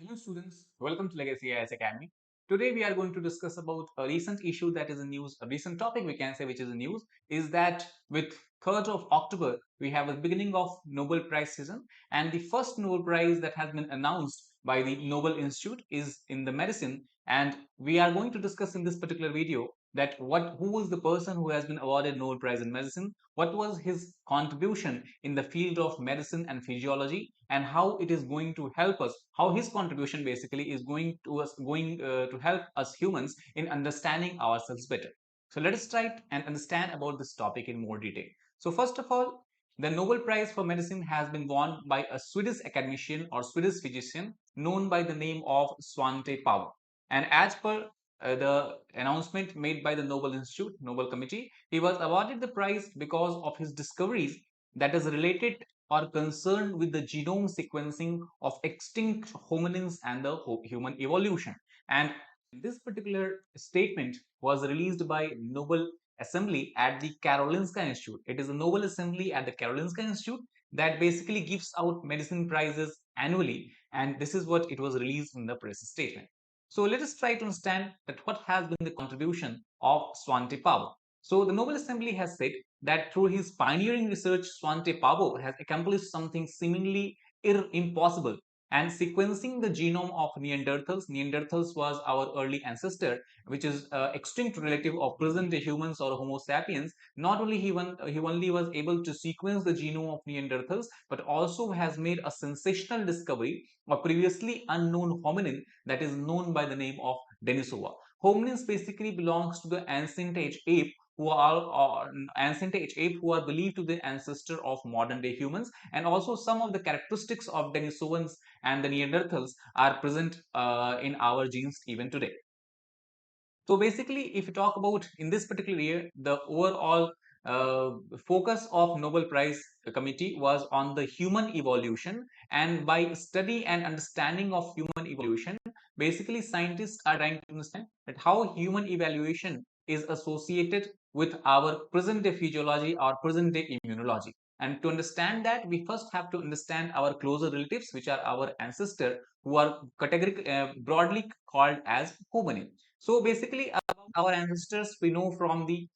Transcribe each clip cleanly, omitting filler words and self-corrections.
Hello students, welcome to Legacy IAS Academy. Today we are going to discuss about a recent issue that is in news, a recent topic we can say which is in news, is that with 3rd of October we have a beginning of Nobel Prize season, and the first Nobel Prize that has been announced by the Nobel Institute is in the medicine, and we are going to discuss in this particular video that who was the person who has been awarded Nobel Prize in medicine, what was his contribution in the field of medicine and physiology, and how it is going to help us, how his contribution basically is going to help us humans in understanding ourselves better. So let us try and understand about this topic in more detail. So first of all, the Nobel Prize for Medicine has been won by a Swedish academician or Swedish physician known by the name of Svante Paubo. And as per the announcement made by the Nobel Institute, Nobel Committee, he was awarded the prize because of his discoveries that is related or concerned with the genome sequencing of extinct hominins and the human evolution. And this particular statement was released by Nobel Assembly at the Karolinska Institute. It is a Nobel Assembly at the Karolinska Institute that basically gives out medicine prizes annually, and this is what it was released in the press statement. So let us try to understand that what has been the contribution of Svante Paubo. So the Nobel Assembly has said that through his pioneering research, Svante Paubo has accomplished something seemingly impossible, and sequencing the genome of Neanderthals. Neanderthals was our early ancestor, which is extinct relative of present-day humans or Homo sapiens. Not only he only was able to sequence the genome of Neanderthals, but also has made a sensational discovery of previously unknown hominin that is known by the name of Denisova. Hominins basically belongs to the ancient age ape who are ancient age ape who are believed to be the ancestor of modern day humans, and also some of the characteristics of Denisovans and the Neanderthals are present in our genes even today. So basically, if you talk about in this particular year, the overall focus of Nobel Prize Committee was on the human evolution, and by study and understanding of human evolution, basically scientists are trying to understand that how human evaluation is associated with our present day physiology or present day immunology. And to understand that, we first have to understand our closer relatives, which are our ancestor, who are broadly called as hominin. So basically, about our ancestors, we know from the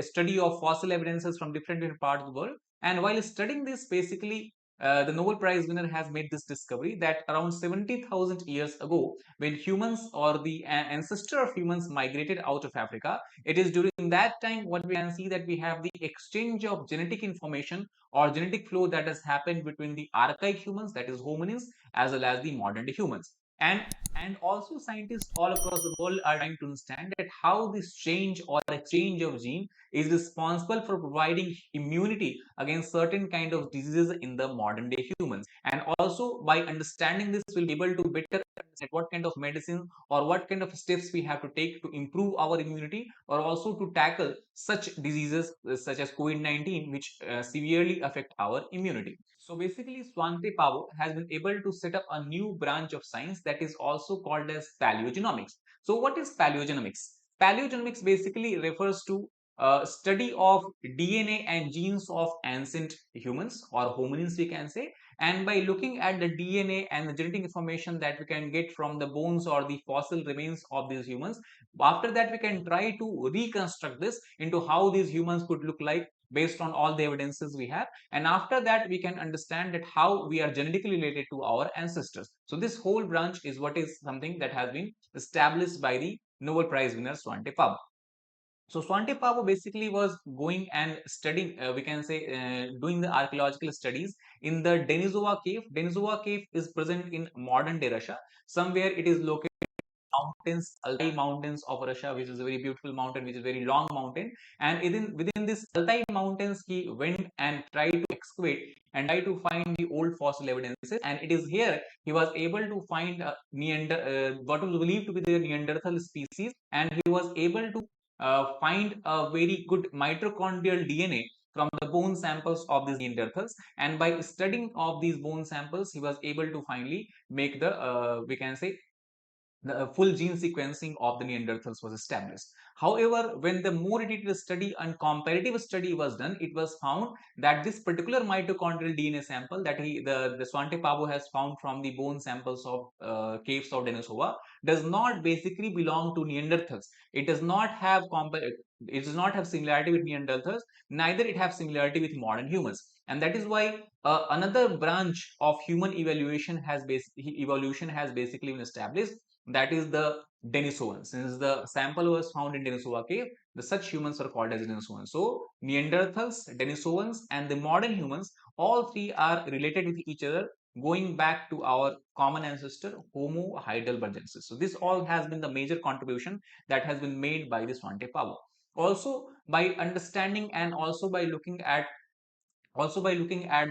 study of fossil evidences from different parts of the world. And while studying this, basically, the Nobel Prize winner has made this discovery that around 70,000 years ago, when humans or the ancestor of humans migrated out of Africa, it is during that time what we can see that we have the exchange of genetic information or genetic flow that has happened between the archaic humans, that is hominins, as well as the modern day humans. And also scientists all across the world are trying to understand that how this change or exchange of gene is responsible for providing immunity against certain kind of diseases in the modern day humans. And also by understanding this, we'll be able to better understand what kind of medicine or what kind of steps we have to take to improve our immunity, or also to tackle such diseases such as COVID-19, which severely affect our immunity. So basically, Swante Paubo has been able to set up a new branch of science that is also called as paleogenomics. So what is paleogenomics? Paleogenomics basically refers to study of DNA and genes of ancient humans or hominins, we can say. And by looking at the DNA and the genetic information that we can get from the bones or the fossil remains of these humans, after that we can try to reconstruct this into how these humans could look like based on all the evidences we have. And after that we can understand that how we are genetically related to our ancestors. So this whole branch is what is something that has been established by the Nobel Prize winner Svante Pääbo. So Svante Pääbo basically was going and studying, we can say, doing the archaeological studies in the Denisova cave. Denisova cave is present in modern day Russia. Somewhere it is located mountains, Altai mountains of Russia, which is a very beautiful mountain, which is a very long mountain. And within this Altai mountains, he went and tried to excavate and try to find the old fossil evidences. And it is here he was able to find what was believed to be the Neanderthal species, and he was able to find a very good mitochondrial DNA from the bone samples of these Neanderthals. And by studying of these bone samples, he was able to finally make the we can say the full gene sequencing of the Neanderthals was established. However, when the more detailed study and comparative study was done, it was found that this particular mitochondrial DNA sample that the Svante Pabo has found from the bone samples of caves of Denisova does not basically belong to Neanderthals. It does not have it does not have similarity with Neanderthals, neither it have similarity with modern humans. And that is why another branch of human evolution has basically been established, that is the Denisovans. Since the sample was found in Denisova cave, the such humans are called as Denisovans. So Neanderthals, Denisovans, and the modern humans, all three are related with each other, going back to our common ancestor Homo heidelbergensis. So this all has been the major contribution that has been made by this Svante Pabo. Also, by understanding and also by looking at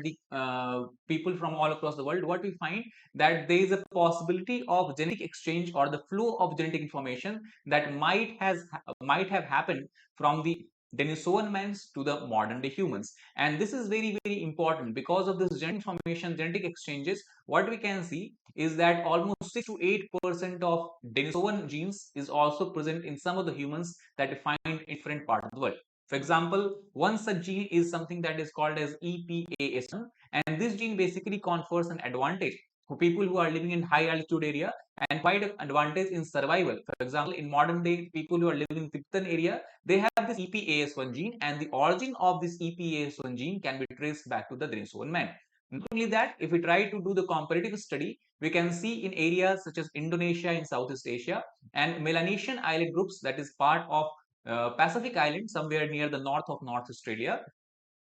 the people from all across the world, what we find that there is a possibility of genetic exchange or the flow of genetic information that might have happened from the Denisovan mans to the modern day humans. And this is very important because of this genetic information, genetic exchanges. What we can see is that almost 6 to 8% of Denisovan genes is also present in some of the humans that we find in different parts of the world. For example, one such gene is something that is called as EPAS1, and this gene basically confers an advantage for people who are living in high altitude area and quite an advantage in survival. For example, in modern day, people who are living in Tipton area, they have this EPAS1 gene, and the origin of this EPAS1 gene can be traced back to the Denisovan man. Not only that, if we try to do the comparative study, we can see in areas such as Indonesia in Southeast Asia and Melanesian island groups, that is part of Pacific Island, somewhere near the north of North Australia,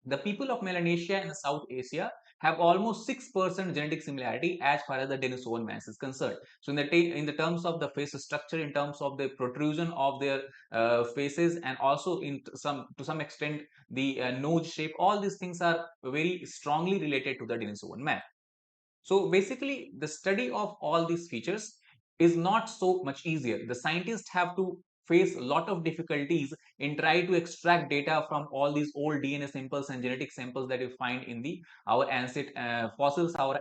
the people of Melanesia and South Asia have almost 6% genetic similarity as far as the Denisovan mass is concerned. So in the terms of the face structure, in terms of the protrusion of their faces, and also to some extent the nose shape, all these things are very strongly related to the Denisovan man. So basically, the study of all these features is not so much easier. The scientists have to face a lot of difficulties in trying to extract data from all these old DNA samples and genetic samples that you find in the our ancient fossils of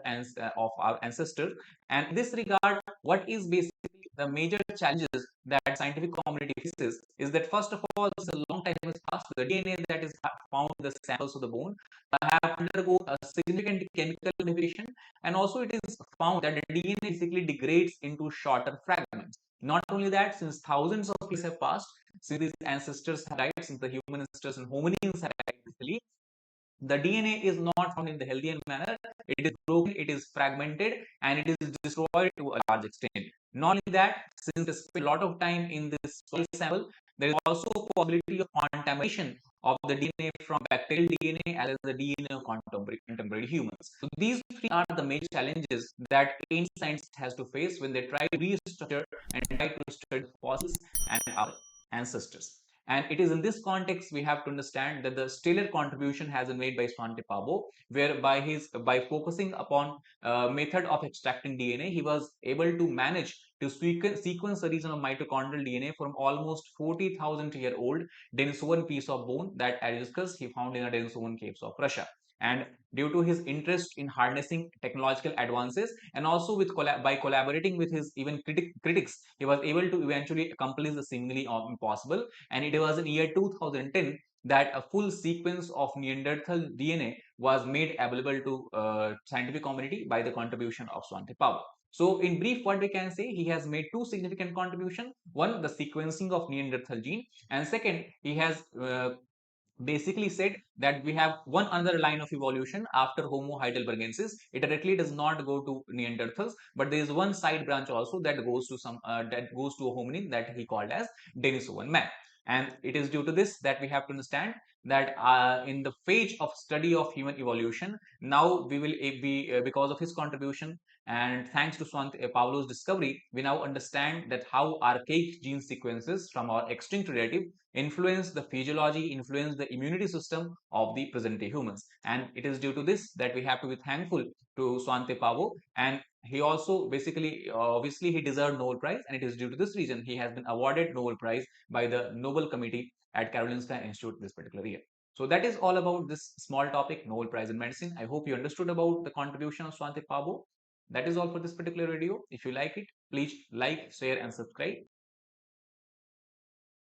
our ancestors. And in this regard, what is basically the major challenges that scientific community faces is that first of all, it's a long time has passed. The DNA that is found in the samples of the bone have undergone a significant chemical modification, and also it is found that the DNA basically degrades into shorter fragments. Not only that, since thousands of years have passed, since these ancestors have died, since the human ancestors and hominins have died, basically, the DNA is not found in the healthy manner. It is broken, it is fragmented, and it is destroyed to a large extent. Not only that, since they spend a lot of time in this soil sample, there is also a possibility of contamination of the DNA from bacterial DNA as well as the DNA of contemporary humans. So these three are the major challenges that ancient science has to face when they try to restructure and try to study fossils and our ancestors. And it is in this context we have to understand that the stellar contribution has been made by Svante Pabo, where by focusing upon method of extracting DNA, he was able to manage to sequence the region of mitochondrial DNA from almost 40,000-year old Denisovan piece of bone that, as discussed, he found in the Denisovan caves of Russia. And due to his interest in harnessing technological advances, and also by collaborating with his even critics, he was able to eventually accomplish the seemingly impossible. And it was in year 2010 that a full sequence of Neanderthal DNA was made available to scientific community by the contribution of Svante Pabo. So in brief, what we can say, he has made two significant contributions. One, the sequencing of Neanderthal gene, and second, he has basically said that we have one other line of evolution after Homo heidelbergensis. It directly does not go to Neanderthals, but there is one side branch also that goes to a hominin that he called as Denisovan man. And it is due to this that we have to understand that in the phase of study of human evolution, now we will be because of his contribution and thanks to Pavlov's discovery, we now understand that how archaic gene sequences from our extinct relative influence the physiology, influence the immunity system of the present day humans. And it is due to this that we have to be thankful to Svante Pavo. And he also basically, obviously, he deserved Nobel Prize, and it is due to this reason he has been awarded Nobel Prize by the Nobel Committee at Karolinska Institute this particular year. So that is all about this small topic, Nobel Prize in Medicine. I hope you understood about the contribution of Svante Pavo. That is all for this particular video. If you like it, please like, share and subscribe.